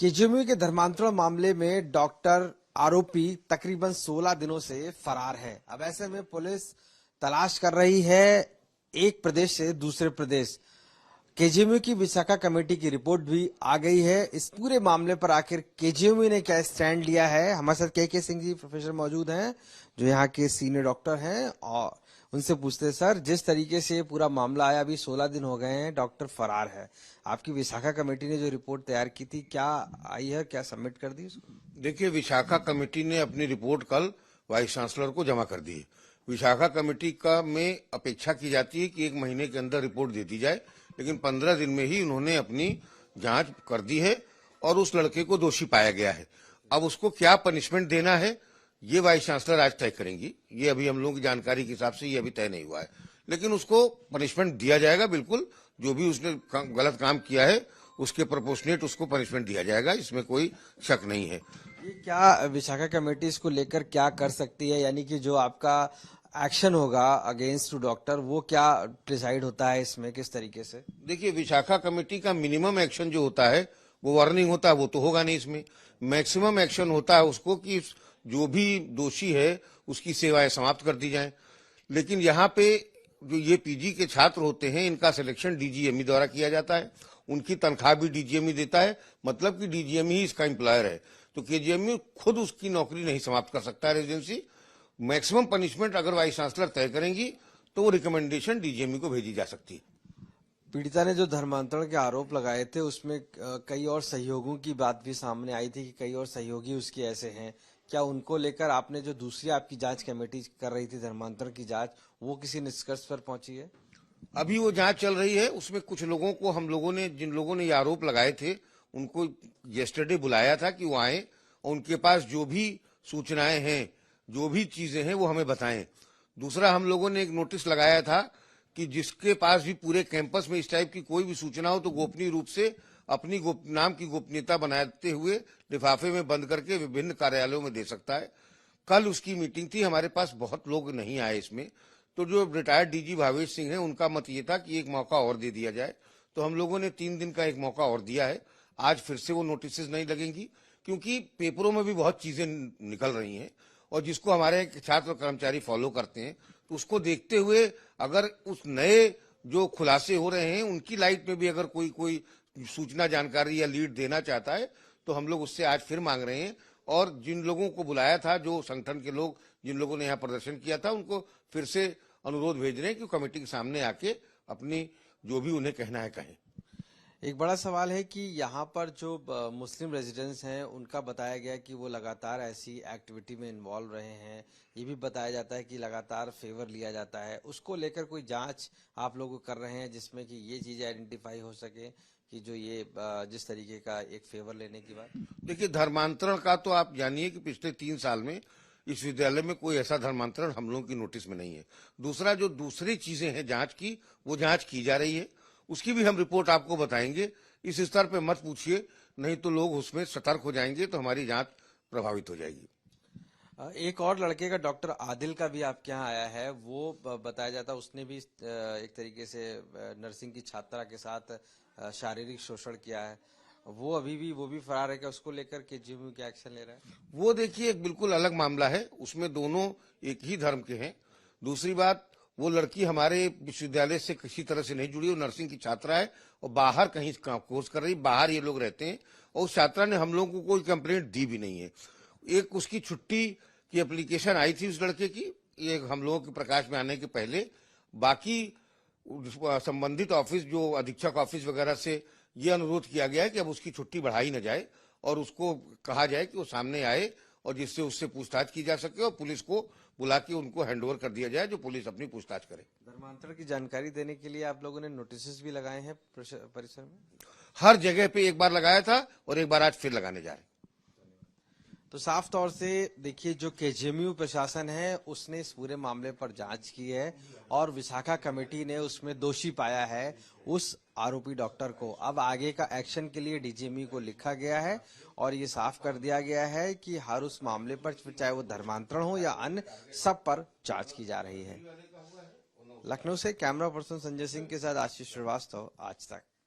KGMU के धर्मांतरण मामले में डॉक्टर आरोपी तकरीबन 16 दिनों से फरार है। अब ऐसे में पुलिस तलाश कर रही है एक प्रदेश से दूसरे प्रदेश। केजीएमयू की विशाखा कमेटी की रिपोर्ट भी आ गई है। इस पूरे मामले पर आखिर केजीएमयू ने क्या स्टैंड लिया है, हमारे साथ के सिंह जी प्रोफेसर मौजूद हैं जो यहाँ के सीनियर डॉक्टर हैं और उनसे पूछते हैं, सर जिस तरीके से पूरा मामला आया, अभी 16 दिन हो गए हैं, डॉक्टर फरार है। आपकी विशाखा कमेटी ने जो रिपोर्ट तैयार की थी, क्या आई है, क्या सबमिट कर दी उसको? देखिए, विशाखा कमेटी ने अपनी रिपोर्ट कल वाइस चांसलर को जमा कर दी है। विशाखा कमेटी का में अपेक्षा की जाती है कि 1 महीने के अंदर रिपोर्ट दे दी जाए, लेकिन 15 दिन में ही उन्होंने अपनी जांच कर दी है और उस लड़के को दोषी पाया गया है। अब उसको क्या पनिशमेंट देना है ये वाइस चांसलर आज तय करेंगी। ये अभी हम लोगों की जानकारी के हिसाब से ये अभी तय नहीं हुआ है, लेकिन उसको पनिशमेंट दिया जाएगा। बिल्कुल, जो भी उसने गलत काम किया है उसके प्रोपोर्शनेट उसको पनिशमेंट दिया जाएगा, इसमें कोई शक नहीं है। ये क्या विशाखा कमेटी इसको लेकर क्या कर सकती है, यानी कि जो आपका एक्शन होगा अगेंस्ट टू डॉक्टर, वो क्या डिसाइड होता है इसमें, किस तरीके से? देखिए, विशाखा कमेटी का मिनिमम एक्शन जो होता है वो वार्निंग होता है, वो तो होगा नहीं। इसमें मैक्सिमम एक्शन होता है उसको कि जो भी दोषी है उसकी सेवाएं समाप्त कर दी जाएं। लेकिन यहाँ पे जो ये पीजी के छात्र होते हैं, इनका सिलेक्शन डीजीएमई द्वारा किया जाता है, उनकी तनख्वाह भी डीजीएमई देता है, मतलब कि डीजीएमई ही इसका एम्प्लॉयर है। तो केजीएमयू खुद उसकी नौकरी नहीं समाप्त कर सकता है रेजिडेंसी। मैक्सिमम पनिशमेंट अगर वाइस चांसलर तय करेंगी तो वो रिकमेंडेशन डीजीएमयू को भेजी जा सकती है। पीड़िता ने जो धर्मांतरण के आरोप लगाए थे उसमें कई और सहयोगियों की बात भी सामने आई थी कि कई और सहयोगी उसके ऐसे हैं। क्या उनको लेकर आपने जो दूसरी आपकी जांच कमेटी कर रही थी धर्मांतरण की जांच, वो किसी निष्कर्ष पर पहुंची है? अभी वो जांच चल रही है। उसमें कुछ लोगों को हम लोगों ने, जिन लोगों ने ये आरोप लगाए थे, उनको येस्टरडे बुलाया था कि वो आए और उनके पास जो भी सूचनाएं हैं, जो भी चीजें हैं वो हमें बताएं। दूसरा, हम लोगों ने एक नोटिस लगाया था कि जिसके पास भी पूरे कैंपस में इस टाइप की कोई भी सूचना हो तो गोपनीय रूप से अपनी नाम की गोपनीयता बनाते हुए लिफाफे में बंद करके विभिन्न कार्यालयों में दे सकता है। कल उसकी मीटिंग थी, हमारे पास बहुत लोग नहीं आए इसमें। तो जो रिटायर्ड डीजी भावेश सिंह है, उनका मत ये था कि एक मौका और दे दिया जाए, तो हम लोगों ने 3 दिन का एक मौका और दिया है। आज फिर से वो नोटिस नहीं लगेंगी, क्योंकि पेपरों में भी बहुत चीजें निकल रही हैं और जिसको हमारे छात्र कर्मचारी फॉलो करते हैं, तो उसको देखते हुए अगर उस नए जो खुलासे हो रहे हैं उनकी लाइट में भी अगर कोई सूचना, जानकारी या लीड देना चाहता है तो हम लोग उससे आज फिर मांग रहे हैं। और जिन लोगों को बुलाया था, जो संगठन के लोग जिन लोगों ने यहाँ प्रदर्शन किया था, उनको फिर से अनुरोध भेज रहे हैं कि कमेटी के सामने आके अपनी जो भी उन्हें कहना है कहें। एक बड़ा सवाल है कि यहाँ पर जो मुस्लिम रेजिडेंट्स हैं उनका बताया गया कि वो लगातार ऐसी एक्टिविटी में इन्वॉल्व रहे हैं। ये भी बताया जाता है कि लगातार फेवर लिया जाता है। उसको लेकर कोई जांच आप लोग कर रहे हैं जिसमें कि ये चीजें आइडेंटिफाई हो सके कि जो ये जिस तरीके का एक फेवर लेने की बात? देखिए, धर्मांतरण का तो आप जानिए कि पिछले 3 साल में इस विद्यालय में कोई ऐसा धर्मांतरण हम लोगों की नोटिस में नहीं है। दूसरा, जो दूसरी चीजें हैं जांच की, वो जांच की जा रही है, उसकी भी हम रिपोर्ट आपको बताएंगे। इस स्तर पे मत पूछिए, नहीं तो लोग उसमें सतर्क हो जाएंगे तो हमारी जांच प्रभावित हो जाएगी। एक और लड़के का, डॉक्टर आदिल का भी आपके यहाँ आया है। वो बताया जाता है उसने भी एक तरीके से नर्सिंग की छात्रा के साथ शारीरिक शोषण किया है। वो अभी भी वो भी फरार है। क्या उसको लेकर केजीएमयू क्या एक्शन ले रहा है? वो देखिए एक बिल्कुल अलग मामला है, उसमें दोनों एक ही धर्म के हैं। दूसरी बात, वो लड़की हमारे विश्वविद्यालय से किसी तरह से नहीं जुड़ी, वो नर्सिंग की छात्रा है और बाहर कहीं कोर्स कर रही, बाहर ये लोग रहते हैं और उस छात्रा ने हम लोगों को कोई कंप्लेंट दी भी नहीं है। एक उसकी छुट्टी की एप्लीकेशन आई थी उस लड़के की, ये हम लोगों के प्रकाश में आने के पहले। बाकी संबंधित ऑफिस, जो अधीक्षक ऑफिस वगैरह से ये अनुरोध किया गया है कि अब उसकी छुट्टी बढ़ाई न जाए और उसको कहा जाए कि वो सामने आए और जिससे उससे पूछताछ की जा सके और पुलिस को बुला के उनको हैंडओवर कर दिया जाए, जो पुलिस अपनी पूछताछ करे। धर्मांतरण की जानकारी देने के लिए आप लोगों ने नोटिस भी लगाए हैं परिसर में? हर जगह पे एक बार लगाया था और एक बार आज फिर लगाने जा रहे हैं। तो साफ तौर से देखिए, जो केजीएमयू प्रशासन है उसने इस पूरे मामले पर जांच की है और विशाखा कमेटी ने उसमें दोषी पाया है उस आरोपी डॉक्टर को। अब आगे का एक्शन के लिए डीजीएमयू को लिखा गया है और ये साफ कर दिया गया है कि हर उस मामले पर, चाहे वो धर्मांतरण हो या अन्य, सब पर जांच की जा रही है। लखनऊ से कैमरा पर्सन संजय सिंह के साथ आशीष श्रीवास्तव, आज तक।